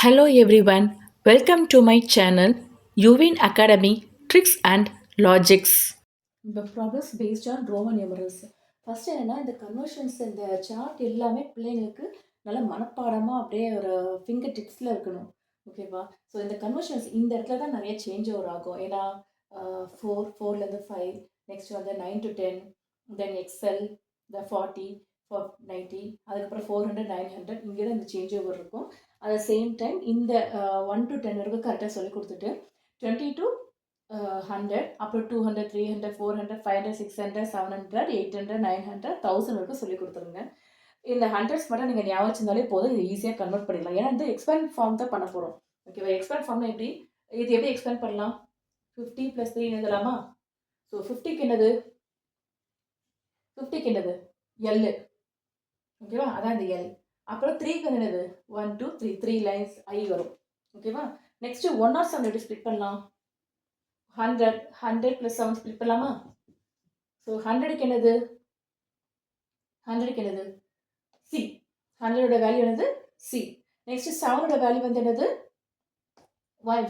Hello everyone, welcome to my channel Uvin Academy Tricks and Logics. இப்போ problems based on Roman numerals. First என்னன்னா இந்த conversions இந்த chart எல்லாமே பிள்ளைங்களுக்கு நல்ல மனப்பாடமாக அப்படியே ஒரு ஃபிங்கர் டிப்ஸில் இருக்கணும். ஓகேவா? ஸோ இந்த கன்வர்ஷன்ஸ் இந்த இடத்துல தான் நிறைய சேஞ்ச் ஓவர் ஆகும். ஏன்னா ஃபோர்லேருந்து 5, நெக்ஸ்ட் வந்து 9 to 10, தென் எக்ஸல் இந்த 40, 90, அதுக்கப்புறம் 400, 900 இங்கே தான் இந்த சேஞ்ச் ஓவர் இருக்கும். அட் த சேம் டைம் இந்த 1 to 10 வரைக்கும் கரெக்டாக சொல்லி கொடுத்துட்டு 20 to 100, அப்புறம் 200, 300, 400, 500, 600, 700, 800, 900, 1000 வரைக்கும் சொல்லி கொடுத்துருங்க. இந்த ஹண்ட்ரட்ஸ் மட்டும் நீங்கள் ஞாபகம் வச்சிருந்தாலே போதும், இது ஈஸியாக கன்வெர்ட் பண்ணிடலாம். ஏன்னா வந்து எக்ஸ்பேண்ட் ஃபார்ம் தான் பண்ண போகிறோம். ஓகேவா? எக்ஸ்பேண்ட் ஃபார்ம்னா இது எப்படி எக்ஸ்பேண்ட் பண்ணலாம்? 50 + 3 எழுதலாமா? ஸோ 50க்கு என்னது? 50க்கு என்னது? எல். ஓகேவா? அதான் இந்த எல். அப்புறம் 3க்கு வந்து என்னது? 1 2 3 3 லைன்ஸ் ஐ வரும். ஓகேவா? நெக்ஸ்ட் 1 or 7 எப்படி ஸ்ப்ளிட் பண்ணலாம்? 100 + 7 ஸ்ப்ளிட் பண்ணலாமா? ஸோ 100க்கு என்னது? 100க்கு என்னது? சி. 100ஓட வேல்யூ என்னது? சி. நெக்ஸ்ட் 7ஓட வேல்யூ வந்து என்னது?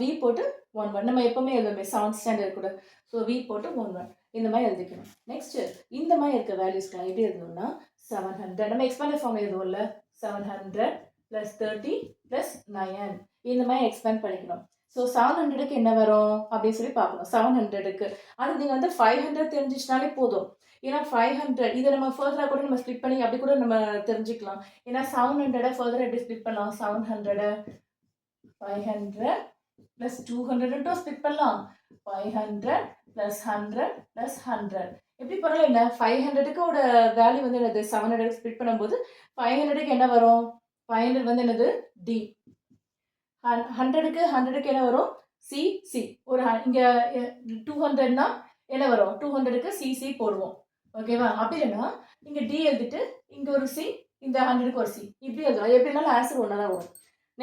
வி போட்டு 1 1. நம்ம எப்பவுமே எழுதுமே 7th ஸ்டாண்டர்ட் கூட. ஸோ வி போட்டு 1 1 இந்த மாதிரி எழுதிக்கணும். நெக்ஸ்ட் இந்த மாதிரி இருக்க வேல்யூஸ்லாம் எப்படி எழுதணும்னா 700 நம்ம எக்ஸ்பேண்டட் ஃபார்ம் எழுதுவோம்ல 700 + 30 + 9 இந்த மாதிரி எக்ஸ்பேண்ட் பண்ணிக்கணும். ஸோ 700க்கு என்ன வரும் அப்படின்னு சொல்லி பார்க்கணும். 700க்கு அது நீங்கள் வந்து 500 தெரிஞ்சிச்சினாலே போதும். ஏன்னா 500 இதை நம்ம ஃபர்தராக கூட நம்ம ஸ்ப்ளிட் பண்ணி அப்படி கூட நம்ம தெரிஞ்சுக்கலாம். ஏன்னா 700 ஃபர்தராக எப்படி ஸ்ப்ளிட் பண்ணலாம்? 700 500 + 200 ஸ்ப்ளிட் பண்ணலாம். 500 + 100 + 100 எப்படி பண்ணலாம்? என்ன 500க்கு வேல்யூ வந்து என்னது? 700 ஸ்ப்ளிட் பண்ணும்போது 500க்கு என்ன வரும்? 500 வந்து என்னது? டி. 100க்கு என்ன வரும்? C C. இங்கே 200னா என்ன வரும்? 200க்கு சி சி போடுவோம். ஓகேவா? அப்படி இல்லைன்னா இங்கே டி எழுதிட்டு இங்கே ஒரு சி, இந்த 100க்கு ஒரு சி இப்படி எழுதலாம். எப்படினாலும் ஆன்சர் ஒன்றா தான் வரும்.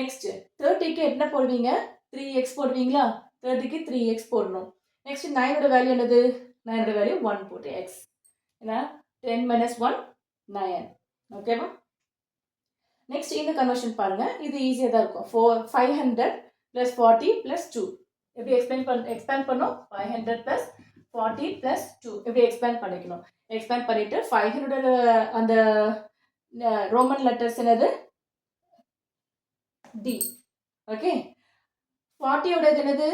நெக்ஸ்ட் 30க்கு என்ன போடுவீங்க? 3x போடுவீங்களா? 30க்கு 3x போடணும். நெக்ஸ்ட் 9ஓட வேல்யூ என்னது? 9ஓட வேல்யூ 1 போட்டு x. ஏன்னா 10 - 1 9. ஓகேவா? நெக்ஸ்ட் இந்த கன்வர்ஷன் பாருங்க. இது ஈஸியாக தான் இருக்கும். 500 + 40 + 2 எப்படி எக்ஸ்பேண்ட் பண்ணோம்? 500 + 40 + 2 எப்படி எக்ஸ்பேண்ட் பண்ணிக்கணும்? எக்ஸ்பேண்ட் பண்ணிட்டு 500 அந்த ரோமன் லெட்டர்ஸ் என்னது? டி. ஓகே. 40ஓட என்னது?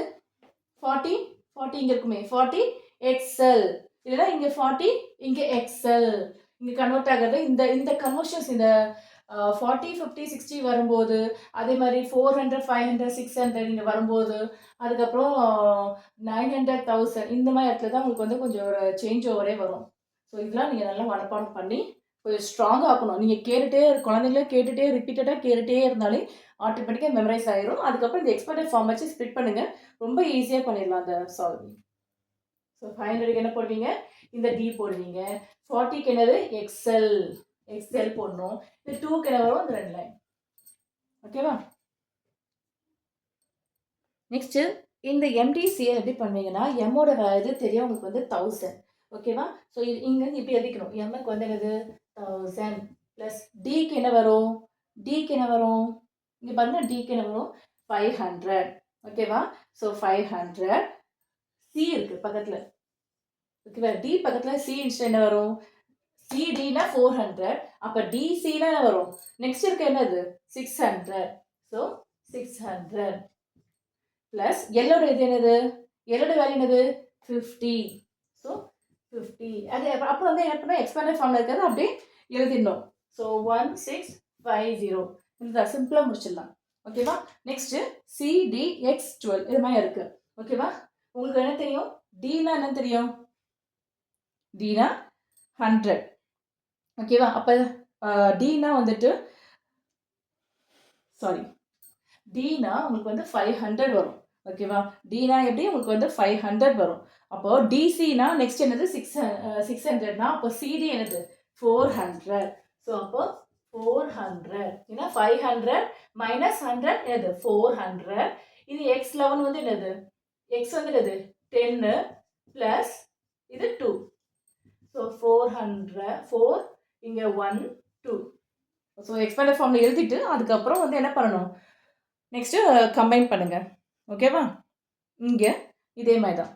40 40 இங்க இருக்குமே 40 எக்ஸ்எல். இல்லைன்னா இங்க 40 இங்க எக்ஸ்எல். இங்க கன்வெர்ட் ஆகிறது இந்த இந்த கன்வர்ஷன்ஸ் இந்த 40 50 60 வரும்போது, அதே மாதிரி 400 500 600 இங்க வரும்போது, அதுக்கப்புறம் 900 1000 இந்த மாதிரி இடத்துல தான் உங்களுக்கு வந்து கொஞ்சம் ஒரு சேஞ்ச் ஓவரே வரும். ஸோ இதெல்லாம் நீங்கள் நல்லா மனப்பாடம் பண்ணி கொஞ்சம் ஸ்ட்ராங்காக ஆக்கணும். நீங்கள் குழந்தைங்களே கேட்டுகிட்டே ரிப்பீட்டடாக கேட்டுகிட்டே இருந்தாலே ஆட்டோமேட்டிக்காக மெமரைஸ் ஆயிரும். அதுக்கப்புறம் இந்த எக்ஸ்பெண்டட் ஃபார்ம் வச்சு ஸ்ப்ளிட் பண்ணுங்கள். ரொம்ப ஈஸியாக பண்ணிடலாம் அந்த சால்விங். ஸோ 500க்கு என்ன போடுவீங்க? இந்த டி போடுவீங்க. 40க்கு என்னது? எக்ஸ்எல். எக்ஸ்எல் போடணும். இந்த 2க்கு என்ன வரும்? இந்த 2 லைன். ஓகேவா? நெக்ஸ்ட் இந்த எம்டிசியை எப்படி பண்ணுவீங்கன்னா எம்மோட இது தெரியும் உங்களுக்கு வந்து 1000. ஓகேவா? ஸோ இங்கேருந்து இப்படி எழுதிக்கணும். எம்முக்கு வந்து என்னது? 1000 ப்ளஸ் டிக்கு என்ன வரும்? டிக்கு என்ன வரும்? இங்கே பாருங்க டிக்கு என்ன வரும்? 500. ஓகேவா? ஸோ 500 சி இருக்கு பக்கத்தில். ஓகேவா? டி பக்கத்தில் சி இன்ஸ்ட் என்ன வரும்? சிடினா 400. அப்போ டிசினா என்ன வரும்? நெக்ஸ்ட் இருக்க என்னது? 600. ஸோ 600 ப்ளஸ் எல்லோட இது என்னது? எல்லோட வேல்யூ என்னது? 50. ஸோ 50 அது அப்புறம் வந்து என்ன பண்ணால் எக்ஸ்பேண்டட் ஃபார்மில் இருக்கிறது அப்படியே எழுதிடணும். ஸோ 1650 இதுதான் சிம்பிளாக முடிச்சிடலாம். ஓகேவா? நெக்ஸ்ட்டு CDX12 இது மாதிரி இருக்குது. ஓகேவா? உங்களுக்கு என்ன தெரியும்? டினா என்ன தெரியும்? டினா 100. ஓகேவா? அப்போ டினா வந்துட்டு டினா உங்களுக்கு வந்து 500 வரும். ஓகேவா? டினா எப்படி உங்களுக்கு வந்து 500 வரும். அப்போ டிசினா நெக்ஸ்ட் என்னது? 600னா அப்போ சிடி என்னது? 400. ஸோ அப்போ 400 ஏன்னா 500 மைனஸ் 100 என்னது? 400. இது x11 வந்து என்னது? எக்ஸ் வந்து என்னது? 10 ப்ளஸ் இது 2. ஸோ 400 4 இங்கே 1 2. ஸோ எக்ஸ்பேண்டட் ஃபார்மில் எழுதிட்டு அதுக்கப்புறம் வந்து என்ன பண்ணணும்? நெக்ஸ்ட்டு கம்பைன் பண்ணுங்க. ஓகேவா? இங்க இதே மாரி தான்.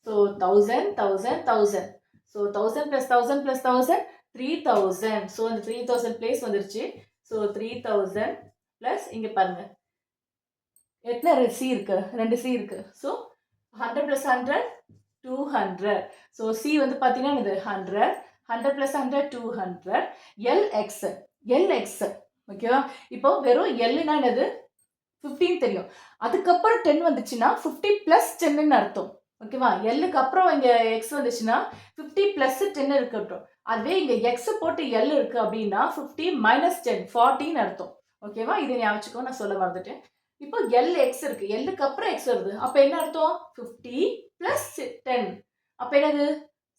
ஸோ 1000, 1000, 1000. ஸோ 1000 + 1000 + 1000 3000. ஸோ அந்த 3000 பிளேஸ் வந்துருச்சு. ஸோ 3000 பிளஸ் இங்க பாருங்க. எத்தன சி இருக்கு? 2 சி இருக்கு. ஸோ 100 + 100 200. ஸோ சி வந்து பார்த்தீங்கன்னா என்னது 100. 100 + 100 200. எல்எக்ஸ் எல்எக்ஸ் ஓகேவா? இப்போ வெறும் எல்னா என்னது? 15 தெரியும். அதுக்கப்புறம் 10 வந்துச்சுன்னா 50 + 10ன்னு அர்த்தம். ஓகேவா? எல்லுக்கு அப்புறம் இங்க எக்ஸ் வந்துச்சுன்னா 50 + 10 இருக்கட்டும். அதுவே இங்க எக்ஸ் போட்டு எல் இருக்கு அப்படின்னா 50 - 10 40ன்னு அர்த்தம். ஓகேவா? இதை ஞாபகம் வச்சுக்கோ, நான் சொல்ல மறந்துட்டேன். இப்போ எல் எக்ஸ் இருக்கு. எல்லுக்கு அப்புறம் எக்ஸ் வருது. அப்ப என்ன அர்த்தம்? 50 + 10. அப்ப என்னது?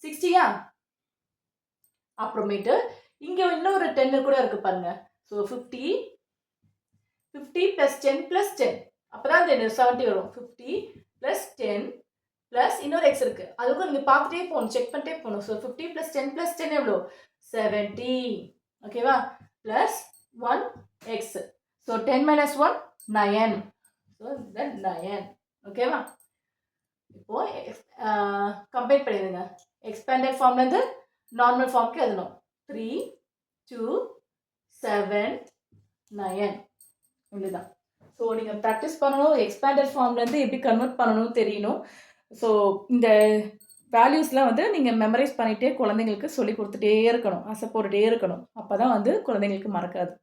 60யா? அப்புறமேட்டு இங்க இன்னொரு 10 கூட இருக்கு பாருங்க. ஸோ 50 + 10 + 10. அப்பதான் அந்த 70 வரும். 50 + 10 பிளஸ் இன்னொரு எக்ஸ் இருக்கு. அதுக்கும் நீங்க பார்த்துட்டே போகணும். செக் பண்ணிட்டே போகணும். ஸோ 50 + 10 + 10 எவ்வளோ? 70. ஓகேவா? Plus 1 X. So 10 - 1 9. So then 9. ஓகேவா? இப்போ கம்பேர் பண்ணிடுங்க. எக்ஸ்பேண்டட் ஃபார்ம்லேருந்து நார்மல் ஃபார்முக்கு எழுதணும். 3 2 7 9. இவ்வளோதான். ஸோ நீங்கள் ப்ராக்டிஸ் பண்ணணும். எக்ஸ்பேண்டட் ஃபார்ம்லேருந்து எப்படி கன்வெர்ட் பண்ணணும்னு தெரியணும். ஸோ இந்த வேல்யூஸ்லாம் வந்து நீங்கள் மெமரைஸ் பண்ணிகிட்டே குழந்தைங்களுக்கு சொல்லி கொடுத்துட்டே இருக்கணும். ஆசை போட்டுட்டே இருக்கணும். அப்போ தான் வந்து குழந்தைங்களுக்கு மறக்காது.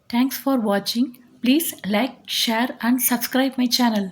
Thanks for watching. Please like, share and subscribe my channel.